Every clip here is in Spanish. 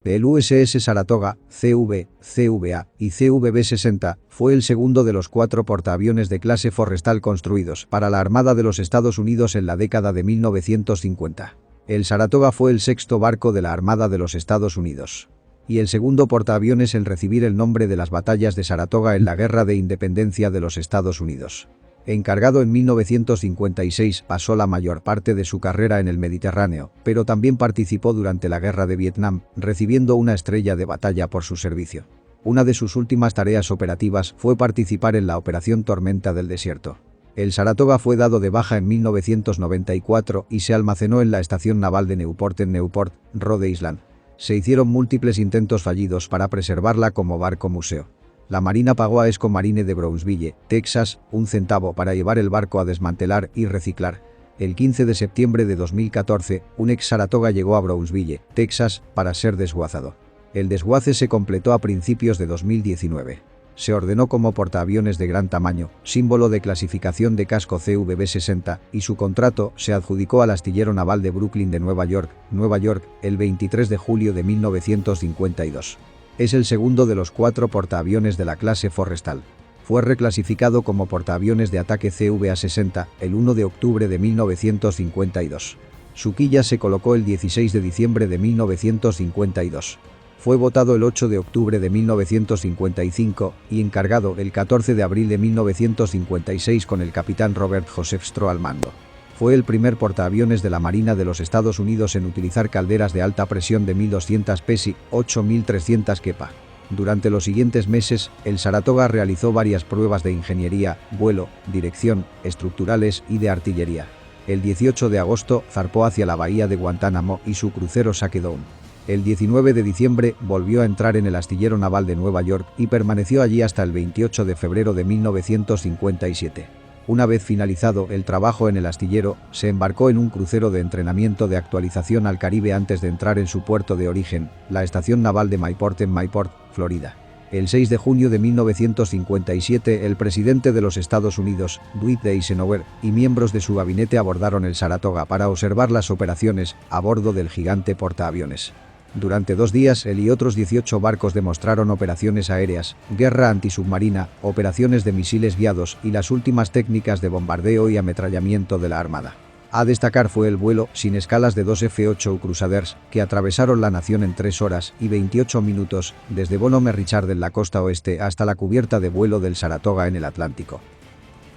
El USS Saratoga, CV, CVA y CVB-60 fue el segundo de los 4 portaaviones de clase Forrestal construidos para la Armada de los Estados Unidos en la década de 1950. El Saratoga fue el 6º barco de la Armada de los Estados Unidos y el segundo portaaviones en recibir el nombre de las batallas de Saratoga en la Guerra de Independencia de los Estados Unidos. Encargado en 1956, pasó la mayor parte de su carrera en el Mediterráneo, pero también participó durante la Guerra de Vietnam, recibiendo una estrella de batalla por su servicio. Una de sus últimas tareas operativas fue participar en la Operación Tormenta del Desierto. El Saratoga fue dado de baja en 1994 y se almacenó en la estación naval de Newport en Newport, Rhode Island. Se hicieron múltiples intentos fallidos para preservarla como barco museo. La Marina pagó a Esco Marine de Brownsville, Texas, 1 centavo para llevar el barco a desmantelar y reciclar. El 15 de septiembre de 2014, un ex Saratoga llegó a Brownsville, Texas, para ser desguazado. El desguace se completó a principios de 2019. Se ordenó como portaaviones de gran tamaño, símbolo de clasificación de casco CVB-60, y su contrato se adjudicó al astillero naval de Brooklyn de Nueva York, el 23 de julio de 1952. Es el segundo de los 4 portaaviones de la clase Forrestal. Fue reclasificado como portaaviones de ataque CVA-60 el 1 de octubre de 1952. Su quilla se colocó el 16 de diciembre de 1952. Fue votado el 8 de octubre de 1955 y encargado el 14 de abril de 1956 con el capitán Robert Joseph Stroh al mando. Fue el primer portaaviones de la Marina de los Estados Unidos en utilizar calderas de alta presión de 1200 PSI, 8300 kepa. Durante los siguientes meses, el Saratoga realizó varias pruebas de ingeniería, vuelo, dirección, estructurales y de artillería. El 18 de agosto zarpó hacia la bahía de Guantánamo y su crucero Sackedown. El 19 de diciembre volvió a entrar en el astillero naval de Nueva York y permaneció allí hasta el 28 de febrero de 1957. Una vez finalizado el trabajo en el astillero, se embarcó en un crucero de entrenamiento de actualización al Caribe antes de entrar en su puerto de origen, la estación naval de Mayport en Mayport, Florida. El 6 de junio de 1957, el presidente de los Estados Unidos, Dwight Eisenhower, y miembros de su gabinete abordaron el Saratoga para observar las operaciones a bordo del gigante portaaviones. Durante 2 días, él y otros 18 barcos demostraron operaciones aéreas, guerra antisubmarina, operaciones de misiles guiados y las últimas técnicas de bombardeo y ametrallamiento de la Armada. A destacar fue el vuelo, sin escalas de 2 F-8 Crusaders, que atravesaron la nación en 3 horas y 28 minutos, desde Bonhomme Richard en la costa oeste hasta la cubierta de vuelo del Saratoga en el Atlántico.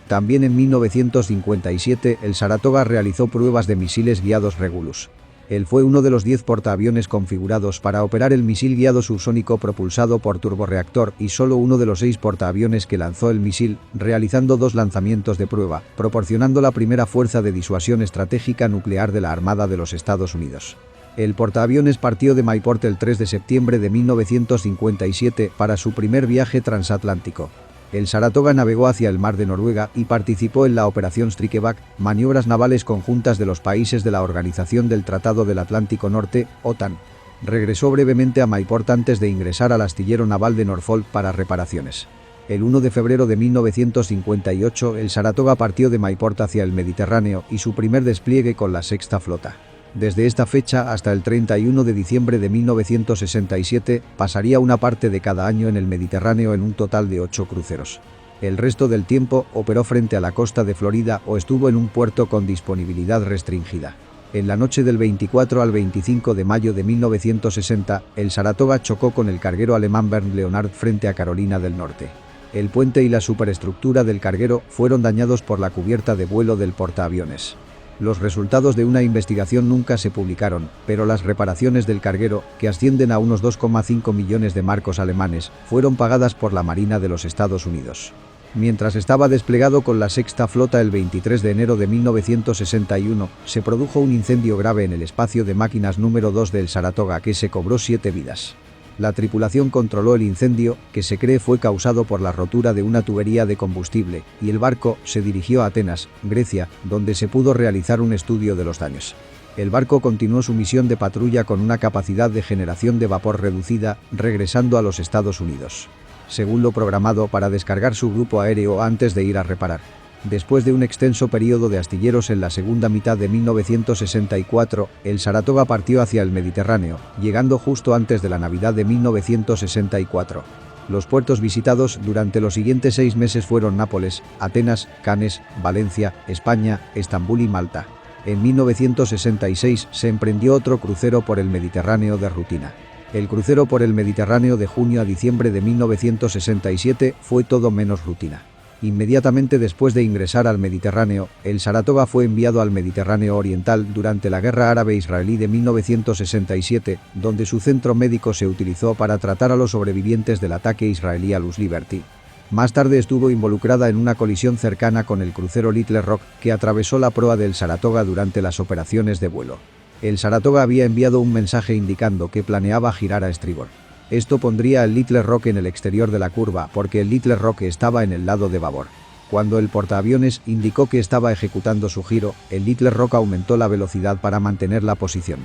También en 1957, el Saratoga realizó pruebas de misiles guiados Regulus. Él fue uno de los 10 portaaviones configurados para operar el misil guiado subsónico propulsado por turborreactor y solo uno de los 6 portaaviones que lanzó el misil, realizando 2 lanzamientos de prueba, proporcionando la primera fuerza de disuasión estratégica nuclear de la Armada de los Estados Unidos. El portaaviones partió de Mayport el 3 de septiembre de 1957 para su primer viaje transatlántico. El Saratoga navegó hacia el mar de Noruega y participó en la Operación Strikeback, maniobras navales conjuntas de los países de la Organización del Tratado del Atlántico Norte, OTAN. Regresó brevemente a Mayport antes de ingresar al astillero naval de Norfolk para reparaciones. El 1 de febrero de 1958, el Saratoga partió de Mayport hacia el Mediterráneo y su primer despliegue con la Sexta Flota. Desde esta fecha hasta el 31 de diciembre de 1967, pasaría una parte de cada año en el Mediterráneo en un total de 8 cruceros. El resto del tiempo operó frente a la costa de Florida o estuvo en un puerto con disponibilidad restringida. En la noche del 24 al 25 de mayo de 1960, el Saratoga chocó con el carguero alemán Bernd Leonhard frente a Carolina del Norte. El puente y la superestructura del carguero fueron dañados por la cubierta de vuelo del portaaviones. Los resultados de una investigación nunca se publicaron, pero las reparaciones del carguero, que ascienden a unos 2,5 millones de marcos alemanes, fueron pagadas por la Marina de los Estados Unidos. Mientras estaba desplegado con la Sexta Flota el 23 de enero de 1961, se produjo un incendio grave en el espacio de máquinas número 2 del Saratoga que se cobró 7 vidas. La tripulación controló el incendio, que se cree fue causado por la rotura de una tubería de combustible, y el barco se dirigió a Atenas, Grecia, donde se pudo realizar un estudio de los daños. El barco continuó su misión de patrulla con una capacidad de generación de vapor reducida, regresando a los Estados Unidos, según lo programado para descargar su grupo aéreo antes de ir a reparar. Después de un extenso periodo de astilleros en la segunda mitad de 1964, el Saratoga partió hacia el Mediterráneo, llegando justo antes de la Navidad de 1964. Los puertos visitados durante los siguientes 6 meses fueron Nápoles, Atenas, Cannes, Valencia, España, Estambul y Malta. En 1966 se emprendió otro crucero por el Mediterráneo de rutina. El crucero por el Mediterráneo de junio a diciembre de 1967 fue todo menos rutina. Inmediatamente después de ingresar al Mediterráneo, el Saratoga fue enviado al Mediterráneo Oriental durante la Guerra Árabe-Israelí de 1967, donde su centro médico se utilizó para tratar a los sobrevivientes del ataque israelí a Luz Liberty. Más tarde estuvo involucrada en una colisión cercana con el crucero Little Rock, que atravesó la proa del Saratoga durante las operaciones de vuelo. El Saratoga había enviado un mensaje indicando que planeaba girar a estribor. Esto pondría el Little Rock en el exterior de la curva porque el Little Rock estaba en el lado de babor. Cuando el portaaviones indicó que estaba ejecutando su giro, el Little Rock aumentó la velocidad para mantener la posición.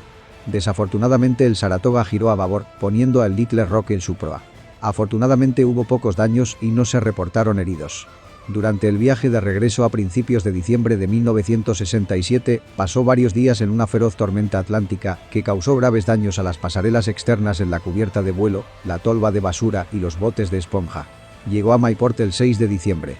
Desafortunadamente el Saratoga giró a babor, poniendo al Little Rock en su proa. Afortunadamente hubo pocos daños y no se reportaron heridos. Durante el viaje de regreso a principios de diciembre de 1967, pasó varios días en una feroz tormenta atlántica que causó graves daños a las pasarelas externas en la cubierta de vuelo, la tolva de basura y los botes de esponja. Llegó a Mayport el 6 de diciembre.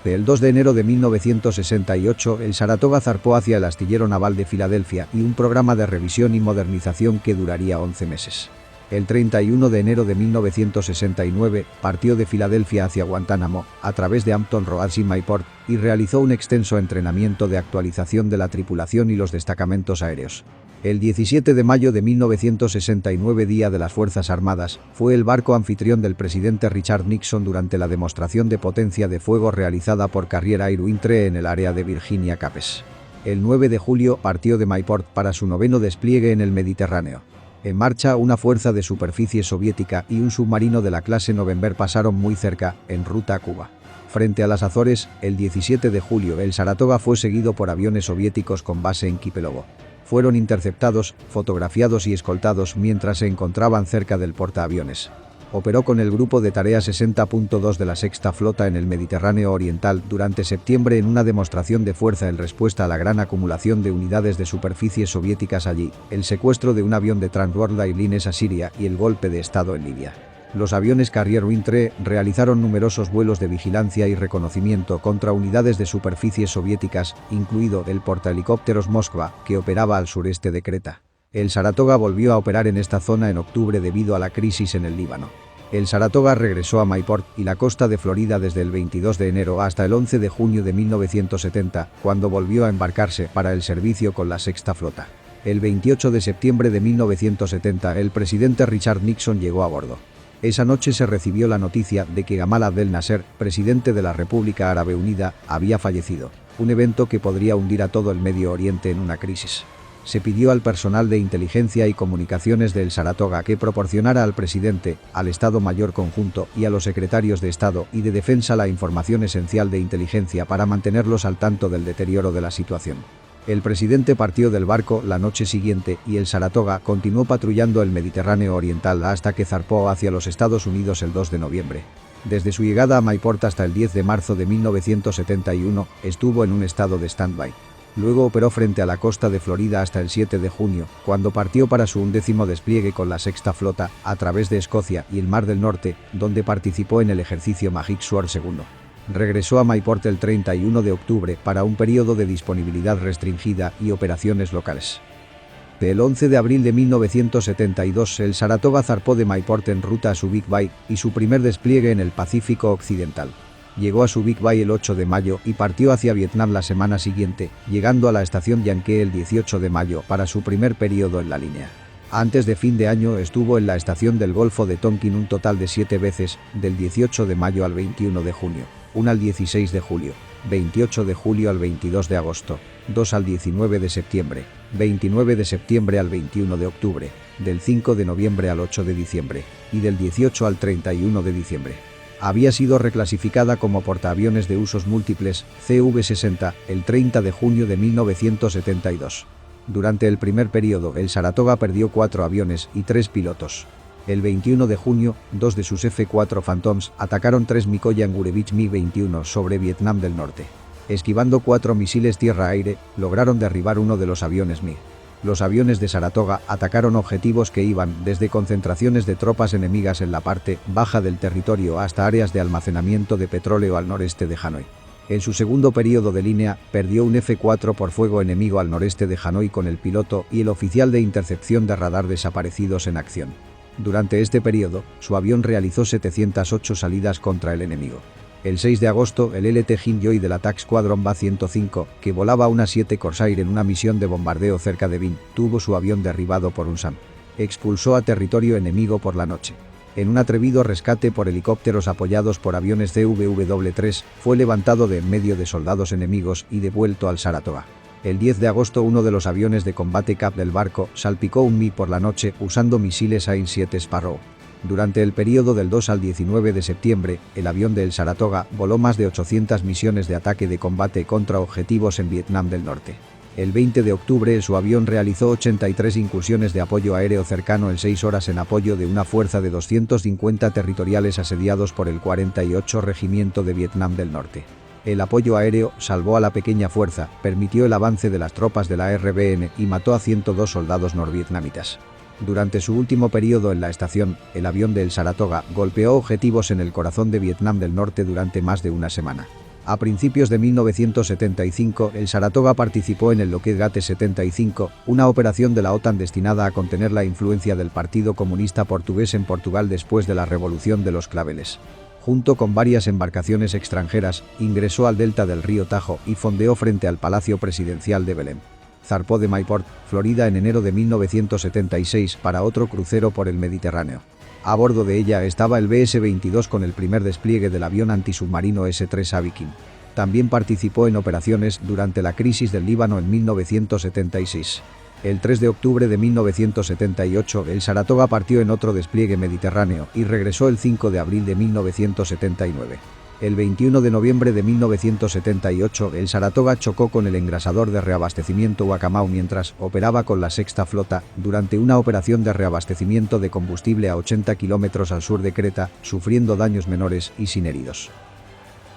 El 2 de enero de 1968, el Saratoga zarpó hacia el astillero naval de Filadelfia y un programa de revisión y modernización que duraría 11 meses. El 31 de enero de 1969 partió de Filadelfia hacia Guantánamo, a través de Hampton Roads y Mayport, y realizó un extenso entrenamiento de actualización de la tripulación y los destacamentos aéreos. El 17 de mayo de 1969, Día de las Fuerzas Armadas, fue el barco anfitrión del presidente Richard Nixon durante la demostración de potencia de fuego realizada por Carrier Air Wing-3 en el área de Virginia Capes. El 9 de julio partió de Mayport para su 9º despliegue en el Mediterráneo. En marcha, una fuerza de superficie soviética y un submarino de la clase November pasaron muy cerca, en ruta a Cuba. Frente a las Azores, el 17 de julio el Saratoga fue seguido por aviones soviéticos con base en Kipelovo. Fueron interceptados, fotografiados y escoltados mientras se encontraban cerca del portaaviones. Operó con el grupo de tarea 60.2 de la Sexta Flota en el Mediterráneo Oriental durante septiembre en una demostración de fuerza en respuesta a la gran acumulación de unidades de superficie soviéticas allí, el secuestro de un avión de Transworld Airlines a Siria y el golpe de estado en Libia. Los aviones Carrier Wing-3 realizaron numerosos vuelos de vigilancia y reconocimiento contra unidades de superficie soviéticas, incluido el portahelicópteros Moskva, que operaba al sureste de Creta. El Saratoga volvió a operar en esta zona en octubre debido a la crisis en el Líbano. El Saratoga regresó a Mayport y la costa de Florida desde el 22 de enero hasta el 11 de junio de 1970, cuando volvió a embarcarse para el servicio con la Sexta Flota. El 28 de septiembre de 1970, el presidente Richard Nixon llegó a bordo. Esa noche se recibió la noticia de que Gamal Abdel Nasser, presidente de la República Árabe Unida, había fallecido, un evento que podría hundir a todo el Medio Oriente en una crisis. Se pidió al personal de inteligencia y comunicaciones del Saratoga que proporcionara al presidente, al Estado Mayor Conjunto y a los secretarios de Estado y de Defensa la información esencial de inteligencia para mantenerlos al tanto del deterioro de la situación. El presidente partió del barco la noche siguiente y el Saratoga continuó patrullando el Mediterráneo Oriental hasta que zarpó hacia los Estados Unidos el 2 de noviembre. Desde su llegada a Mayport hasta el 10 de marzo de 1971, estuvo en un estado de stand-by. Luego operó frente a la costa de Florida hasta el 7 de junio, cuando partió para su 11º despliegue con la Sexta Flota, a través de Escocia y el Mar del Norte, donde participó en el ejercicio Magic Sword II. Regresó a Mayport el 31 de octubre para un periodo de disponibilidad restringida y operaciones locales. El 11 de abril de 1972, el Saratoga zarpó de Mayport en ruta a Subic Bay y su primer despliegue en el Pacífico Occidental. Llegó a Subic Bay el 8 de mayo y partió hacia Vietnam la semana siguiente, llegando a la estación Yankee el 18 de mayo para su primer periodo en la línea. Antes de fin de año estuvo en la estación del Golfo de Tonkin un total de 7 veces, del 18 de mayo al 21 de junio, una al 16 de julio, 28 de julio al 22 de agosto, 2 al 19 de septiembre, 29 de septiembre al 21 de octubre, del 5 de noviembre al 8 de diciembre, y del 18 al 31 de diciembre. Había sido reclasificada como portaaviones de usos múltiples, CV-60, el 30 de junio de 1972. Durante el primer periodo, el Saratoga perdió 4 aviones y 3 pilotos. El 21 de junio, dos de sus F-4 Phantoms atacaron 3 Mikoyan Gurevich MiG-21 sobre Vietnam del Norte. Esquivando 4 misiles tierra-aire, lograron derribar uno de los aviones MiG. Los aviones de Saratoga atacaron objetivos que iban desde concentraciones de tropas enemigas en la parte baja del territorio hasta áreas de almacenamiento de petróleo al noreste de Hanoi. En su segundo periodo de línea, perdió un F-4 por fuego enemigo al noreste de Hanoi con el piloto y el oficial de intercepción de radar desaparecidos en acción. Durante este periodo, su avión realizó 708 salidas contra el enemigo. El 6 de agosto, el LT Jinjoy del Attack Squadron BA-105, que volaba una 7 Corsair en una misión de bombardeo cerca de Vinh, tuvo su avión derribado por un SAM. Expulsó a territorio enemigo por la noche. En un atrevido rescate por helicópteros apoyados por aviones CVV-3, fue levantado de en medio de soldados enemigos y devuelto al Saratoga. El 10 de agosto uno de los aviones de combate CAP del barco salpicó un MiG por la noche usando misiles AIM-7 Sparrow. Durante el periodo del 2 al 19 de septiembre, el avión del Saratoga voló más de 800 misiones de ataque de combate contra objetivos en Vietnam del Norte. El 20 de octubre su avión realizó 83 incursiones de apoyo aéreo cercano en 6 horas en apoyo de una fuerza de 250 territoriales asediados por el 48 Regimiento de Vietnam del Norte. El apoyo aéreo salvó a la pequeña fuerza, permitió el avance de las tropas de la RBN y mató a 102 soldados norvietnamitas. Durante su último periodo en la estación, el avión del Saratoga golpeó objetivos en el corazón de Vietnam del Norte durante más de una semana. A principios de 1975, el Saratoga participó en el Lockheed Gate 75, una operación de la OTAN destinada a contener la influencia del Partido Comunista Portugués en Portugal después de la Revolución de los Claveles. Junto con varias embarcaciones extranjeras, ingresó al delta del río Tajo y fondeó frente al Palacio Presidencial de Belém. Zarpó de Mayport, Florida en enero de 1976 para otro crucero por el Mediterráneo. A bordo de ella estaba el BS-22 con el primer despliegue del avión antisubmarino S-3 Aviking. También participó en operaciones durante la crisis del Líbano en 1976. El 3 de octubre de 1978 el Saratoga partió en otro despliegue mediterráneo y regresó el 5 de abril de 1979. El 21 de noviembre de 1978 el Saratoga chocó con el engrasador de reabastecimiento Wacamau mientras operaba con la Sexta Flota durante una operación de reabastecimiento de combustible a 80 kilómetros al sur de Creta, sufriendo daños menores y sin heridos.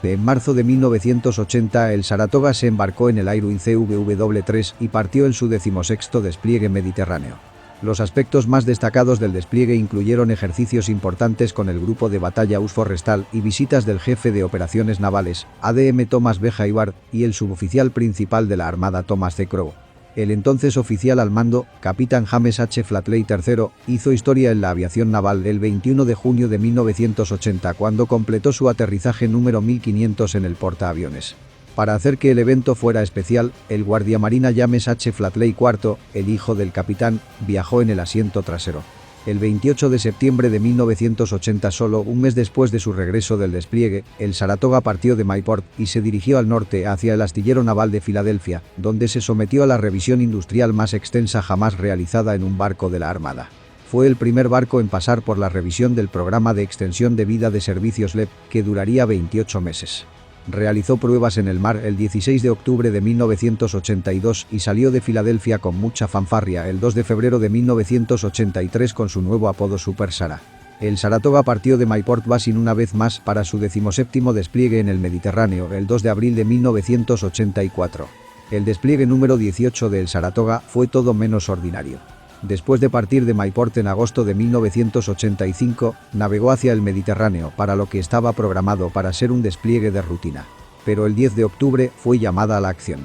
En marzo de 1980 el Saratoga se embarcó en el Airwind CVV-3 y partió en su 16º despliegue mediterráneo. Los aspectos más destacados del despliegue incluyeron ejercicios importantes con el grupo de batalla US Forrestal y visitas del jefe de operaciones navales, ADM Thomas B. Hayward, y el suboficial principal de la Armada Thomas C. Crowe. El entonces oficial al mando, capitán James H. Flatley III, hizo historia en la aviación naval el 21 de junio de 1980 cuando completó su aterrizaje número 1500 en el portaaviones. Para hacer que el evento fuera especial, el guardiamarina James H. Flatley IV, el hijo del capitán, viajó en el asiento trasero. El 28 de septiembre de 1980, solo un mes después de su regreso del despliegue, el Saratoga partió de Mayport y se dirigió al norte hacia el astillero naval de Filadelfia, donde se sometió a la revisión industrial más extensa jamás realizada en un barco de la Armada. Fue el primer barco en pasar por la revisión del programa de extensión de vida de servicios LEP, que duraría 28 meses. Realizó pruebas en el mar el 16 de octubre de 1982 y salió de Filadelfia con mucha fanfarria el 2 de febrero de 1983 con su nuevo apodo Super Sara. El Saratoga partió de Mayport Basin una vez más para su 17º despliegue en el Mediterráneo el 2 de abril de 1984. El despliegue número 18 del Saratoga fue todo menos ordinario. Después de partir de Mayport en agosto de 1985, navegó hacia el Mediterráneo para lo que estaba programado para ser un despliegue de rutina. Pero el 10 de octubre fue llamada a la acción.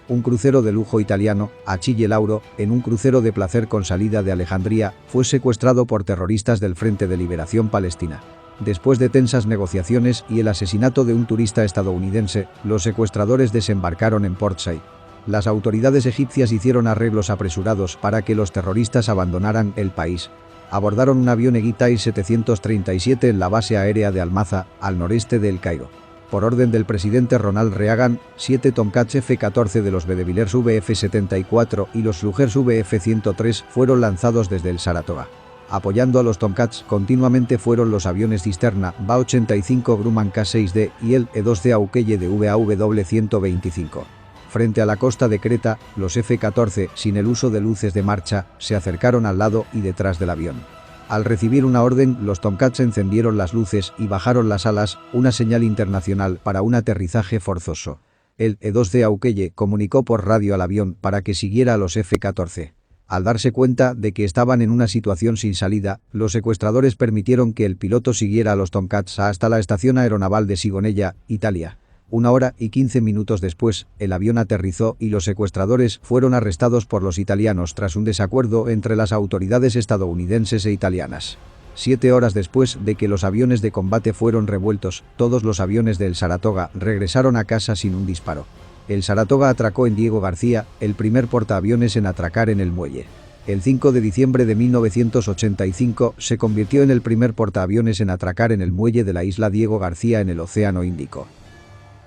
Un crucero de lujo italiano, Achille Lauro, en un crucero de placer con salida de Alejandría, fue secuestrado por terroristas del Frente de Liberación Palestina. Después de tensas negociaciones y el asesinato de un turista estadounidense, los secuestradores desembarcaron en Port Said. Las autoridades egipcias hicieron arreglos apresurados para que los terroristas abandonaran el país. Abordaron un avión Egitair 737 en la base aérea de Almaza, al noreste de El Cairo. Por orden del presidente Ronald Reagan, 7 Tomcats F-14 de los Bedevillers VF-74 y los Sluggers VF-103 fueron lanzados desde el Saratoga. Apoyando a los Tomcats continuamente fueron los aviones cisterna BA-85 Grumman K-6D y el E-2C Aukeye de VAW-125. Frente a la costa de Creta, los F-14, sin el uso de luces de marcha, se acercaron al lado y detrás del avión. Al recibir una orden, los Tomcats encendieron las luces y bajaron las alas, una señal internacional para un aterrizaje forzoso. El E-2 Aukeye comunicó por radio al avión para que siguiera a los F-14. Al darse cuenta de que estaban en una situación sin salida, los secuestradores permitieron que el piloto siguiera a los Tomcats hasta la estación aeronaval de Sigonella, Italia. 1 hora y 15 minutos después, el avión aterrizó y los secuestradores fueron arrestados por los italianos tras un desacuerdo entre las autoridades estadounidenses e italianas. 7 horas después de que los aviones de combate fueron revueltos, todos los aviones del Saratoga regresaron a casa sin un disparo. El Saratoga atracó en Diego García, el primer portaaviones en atracar en el muelle. El 5 de diciembre de 1985 se convirtió en el primer portaaviones en atracar en el muelle de la isla Diego García en el Océano Índico.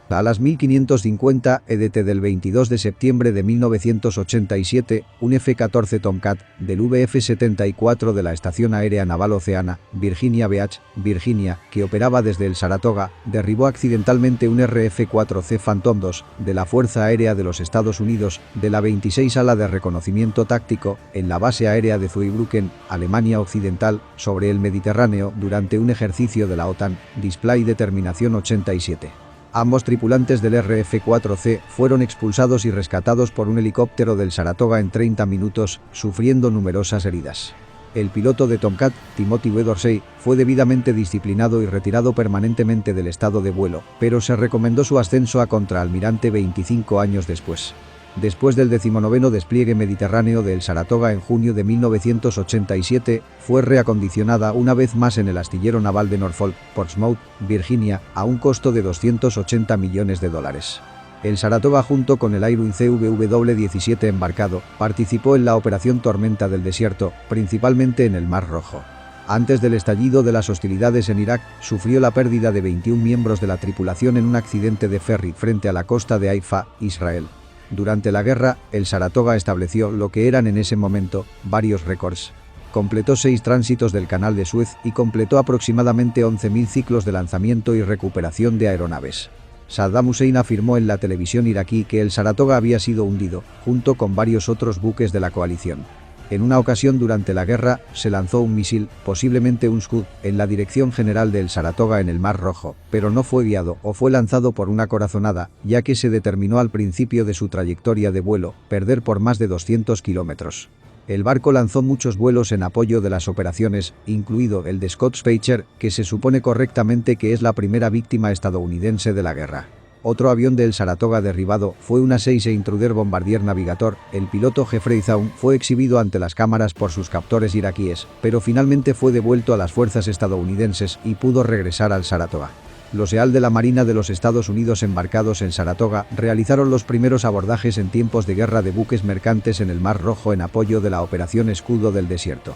A las 1550 EDT del 22 de septiembre de 1987, un F-14 Tomcat del VF-74 de la Estación Aérea Naval Oceana, Virginia Beach, Virginia, que operaba desde el Saratoga, derribó accidentalmente un RF-4C Phantom II de la Fuerza Aérea de los Estados Unidos de la 26 Ala de Reconocimiento Táctico en la base aérea de Zweibrücken, Alemania Occidental, sobre el Mediterráneo durante un ejercicio de la OTAN, Display Determinación 87. Ambos tripulantes del RF-4C fueron expulsados y rescatados por un helicóptero del Saratoga en 30 minutos, sufriendo numerosas heridas. El piloto de Tomcat, Timothy W. Dorsey, fue debidamente disciplinado y retirado permanentemente del estado de vuelo, pero se recomendó su ascenso a contraalmirante 25 años después. Después del 19º despliegue mediterráneo del Saratoga en junio de 1987, fue reacondicionada una vez más en el astillero naval de Norfolk, Portsmouth, Virginia, a un costo de $280 millones. El Saratoga, junto con el Irwin CVW-17 embarcado, participó en la Operación Tormenta del Desierto, principalmente en el Mar Rojo. Antes del estallido de las hostilidades en Irak, sufrió la pérdida de 21 miembros de la tripulación en un accidente de ferry frente a la costa de Haifa, Israel. Durante la guerra, el Saratoga estableció lo que eran en ese momento varios récords. Completó 6 tránsitos del Canal de Suez y completó aproximadamente 11.000 ciclos de lanzamiento y recuperación de aeronaves. Saddam Hussein afirmó en la televisión iraquí que el Saratoga había sido hundido, junto con varios otros buques de la coalición. En una ocasión durante la guerra, se lanzó un misil, posiblemente un Scud, en la dirección general del Saratoga en el Mar Rojo, pero no fue guiado o fue lanzado por una corazonada, ya que se determinó al principio de su trayectoria de vuelo, perder por más de 200 kilómetros. El barco lanzó muchos vuelos en apoyo de las operaciones, incluido el de Scott Speicher, que se supone correctamente que es la primera víctima estadounidense de la guerra. Otro avión del Saratoga derribado fue una 6E Intruder Bombardier Navigator. El piloto Jeffrey Zaun fue exhibido ante las cámaras por sus captores iraquíes, pero finalmente fue devuelto a las fuerzas estadounidenses y pudo regresar al Saratoga. Los EAL de la Marina de los Estados Unidos embarcados en Saratoga realizaron los primeros abordajes en tiempos de guerra de buques mercantes en el Mar Rojo en apoyo de la Operación Escudo del Desierto.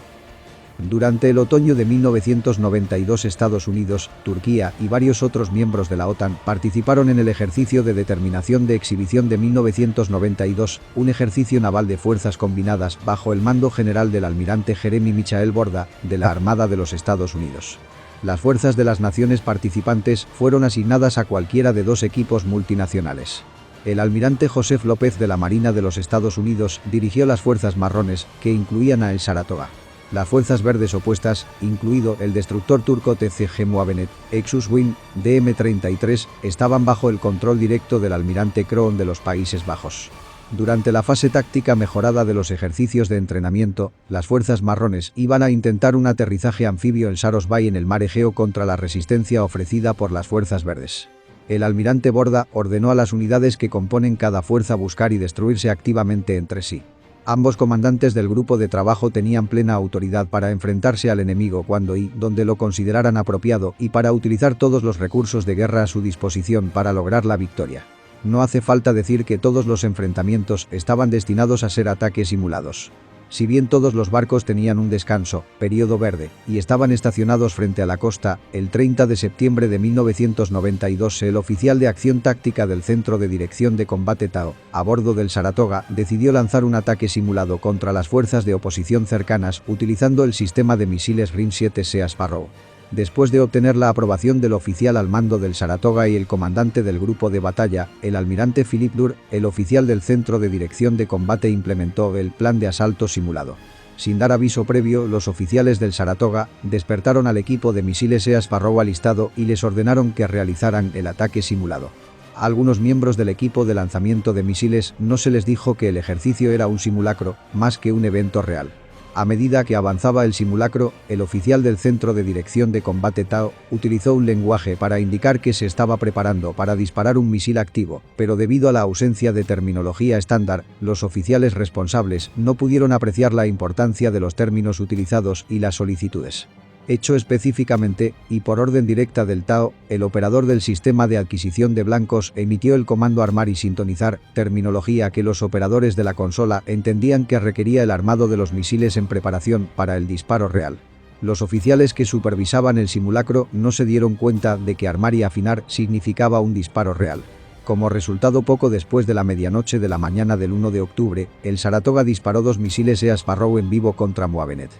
Durante el otoño de 1992 Estados Unidos, Turquía y varios otros miembros de la OTAN participaron en el ejercicio de determinación de exhibición de 1992, un ejercicio naval de fuerzas combinadas bajo el mando general del almirante Jeremy Michael Borda, de la Armada de los Estados Unidos. Las fuerzas de las naciones participantes fueron asignadas a cualquiera de 2 equipos multinacionales. El almirante Joseph López de la Marina de los Estados Unidos dirigió las fuerzas marrones, que incluían a el Saratoga. Las fuerzas verdes opuestas, incluido el destructor turco TCG Muavenet, Exus Win, DM-33, estaban bajo el control directo del almirante Kroon de los Países Bajos. Durante la fase táctica mejorada de los ejercicios de entrenamiento, las fuerzas marrones iban a intentar un aterrizaje anfibio en Saros Bay en el mar Egeo contra la resistencia ofrecida por las fuerzas verdes. El almirante Borda ordenó a las unidades que componen cada fuerza buscar y destruirse activamente entre sí. Ambos comandantes del grupo de trabajo tenían plena autoridad para enfrentarse al enemigo cuando y donde lo consideraran apropiado y para utilizar todos los recursos de guerra a su disposición para lograr la victoria. No hace falta decir que todos los enfrentamientos estaban destinados a ser ataques simulados. Si bien todos los barcos tenían un descanso, periodo verde, y estaban estacionados frente a la costa, el 30 de septiembre de 1992 el oficial de acción táctica del Centro de Dirección de Combate Tao, a bordo del Saratoga, decidió lanzar un ataque simulado contra las fuerzas de oposición cercanas utilizando el sistema de misiles RIM-7 Sea Sparrow. Después de obtener la aprobación del oficial al mando del Saratoga y el comandante del grupo de batalla, el almirante Philip Durr, el oficial del Centro de Dirección de Combate implementó el plan de asalto simulado. Sin dar aviso previo, los oficiales del Saratoga despertaron al equipo de misiles Sparrow alistado y les ordenaron que realizaran el ataque simulado. A algunos miembros del equipo de lanzamiento de misiles no se les dijo que el ejercicio era un simulacro, más que un evento real. A medida que avanzaba el simulacro, el oficial del Centro de Dirección de Combate Tao utilizó un lenguaje para indicar que se estaba preparando para disparar un misil activo, pero debido a la ausencia de terminología estándar, los oficiales responsables no pudieron apreciar la importancia de los términos utilizados y las solicitudes. Hecho específicamente, y por orden directa del Tao, el operador del sistema de adquisición de blancos emitió el comando armar y sintonizar, terminología que los operadores de la consola entendían que requería el armado de los misiles en preparación para el disparo real. Los oficiales que supervisaban el simulacro no se dieron cuenta de que armar y afinar significaba un disparo real. Como resultado, poco después de la medianoche de la mañana del 1 de octubre, el Saratoga disparó 2 misiles Sparrow en vivo contra Moavenet.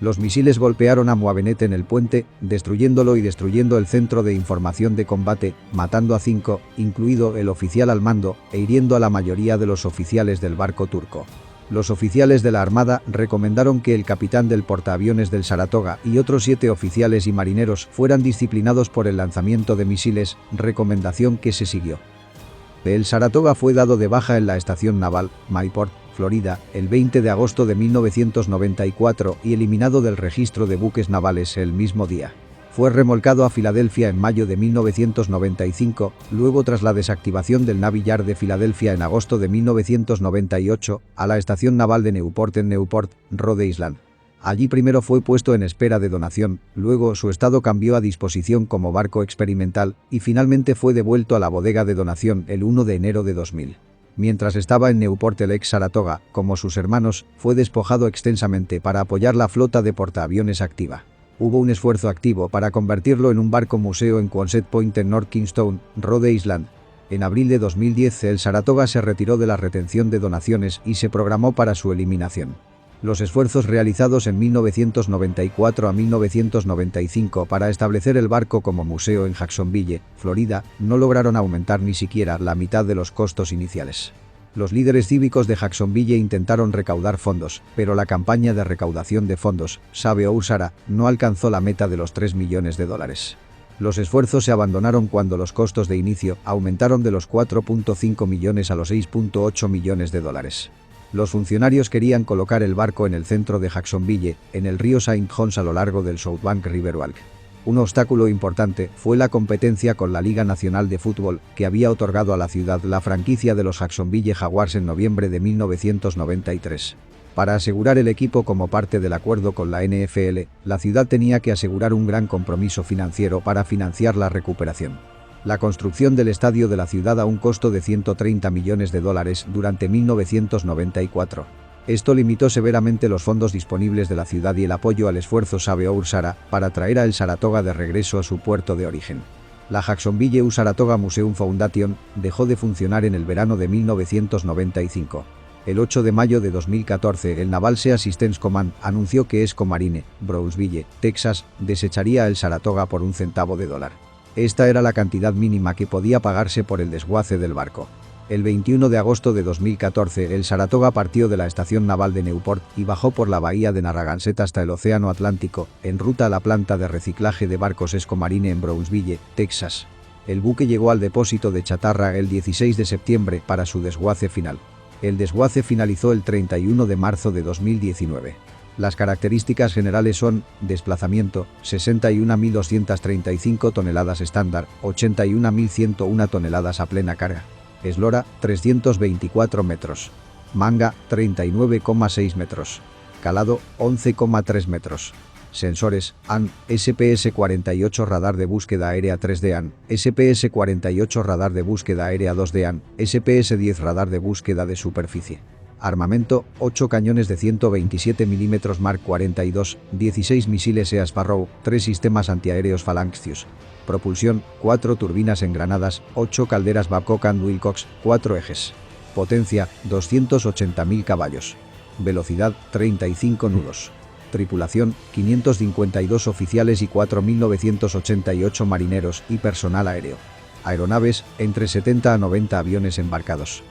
Los misiles golpearon a Moavenet en el puente, destruyéndolo y destruyendo el centro de información de combate, matando a 5, incluido el oficial al mando, e hiriendo a la mayoría de los oficiales del barco turco. Los oficiales de la Armada recomendaron que el capitán del portaaviones del Saratoga y otros 7 oficiales y marineros fueran disciplinados por el lanzamiento de misiles, recomendación que se siguió. El Saratoga fue dado de baja en la estación naval, Mayport, Florida, el 20 de agosto de 1994 y eliminado del registro de buques navales el mismo día. Fue remolcado a Filadelfia en mayo de 1995, luego tras la desactivación del Navy Yard de Filadelfia en agosto de 1998, a la estación naval de Newport en Newport, Rhode Island. Allí primero fue puesto en espera de donación, luego su estado cambió a disposición como barco experimental y finalmente fue devuelto a la bodega de donación el 1 de enero de 2000. Mientras estaba en Newport, el ex Saratoga, como sus hermanos, fue despojado extensamente para apoyar la flota de portaaviones activa. Hubo un esfuerzo activo para convertirlo en un barco museo en Quonset Point en North Kingstown, Rhode Island. En abril de 2010 el Saratoga se retiró de la retención de donaciones y se programó para su eliminación. Los esfuerzos realizados en 1994 a 1995 para establecer el barco como museo en Jacksonville, Florida, no lograron aumentar ni siquiera la mitad de los costos iniciales. Los líderes cívicos de Jacksonville intentaron recaudar fondos, pero la campaña de recaudación de fondos, Save Our Sarah, no alcanzó la meta de los $3 millones. Los esfuerzos se abandonaron cuando los costos de inicio aumentaron de los $4.5 millones a los $6.8 millones. Los funcionarios querían colocar el barco en el centro de Jacksonville, en el río St. Johns a lo largo del South Bank Riverwalk. Un obstáculo importante fue la competencia con la Liga Nacional de Fútbol, que había otorgado a la ciudad la franquicia de los Jacksonville Jaguars en noviembre de 1993. Para asegurar el equipo como parte del acuerdo con la NFL, la ciudad tenía que asegurar un gran compromiso financiero para financiar la recuperación. La construcción del estadio de la ciudad a un costo de $130 millones durante 1994. Esto limitó severamente los fondos disponibles de la ciudad y el apoyo al esfuerzo Save Our Sarah para traer a el Saratoga de regreso a su puerto de origen. La Jacksonville Saratoga Museum Foundation dejó de funcionar en el verano de 1995. El 8 de mayo de 2014 el Naval Sea Assistance Command anunció que ESCO Marine, Brownsville, Texas, desecharía el Saratoga por $1 centavo. Esta era la cantidad mínima que podía pagarse por el desguace del barco. El 21 de agosto de 2014 el Saratoga partió de la estación naval de Newport y bajó por la bahía de Narragansett hasta el Océano Atlántico, en ruta a la planta de reciclaje de barcos ESCO Marine en Brownsville, Texas. El buque llegó al depósito de chatarra el 16 de septiembre para su desguace final. El desguace finalizó el 31 de marzo de 2019. Las características generales son: desplazamiento, 61.235 toneladas estándar, 81.101 toneladas a plena carga. Eslora, 324 metros. Manga, 39,6 metros. Calado, 11,3 metros. Sensores: AN, SPS-48 radar de búsqueda aérea 3D AN, SPS-48 radar de búsqueda aérea 2D AN, SPS-10 radar de búsqueda de superficie. Armamento: 8 cañones de 127 mm Mark 42, 16 misiles Sparrow, 3 sistemas antiaéreos Phalanx. Propulsión: 4 turbinas engranadas, 8 calderas Babcock & Wilcox, 4 ejes. Potencia: 280.000 caballos. Velocidad: 35 nudos. Tripulación: 552 oficiales y 4.988 marineros y personal aéreo. Aeronaves: entre 70 a 90 aviones embarcados.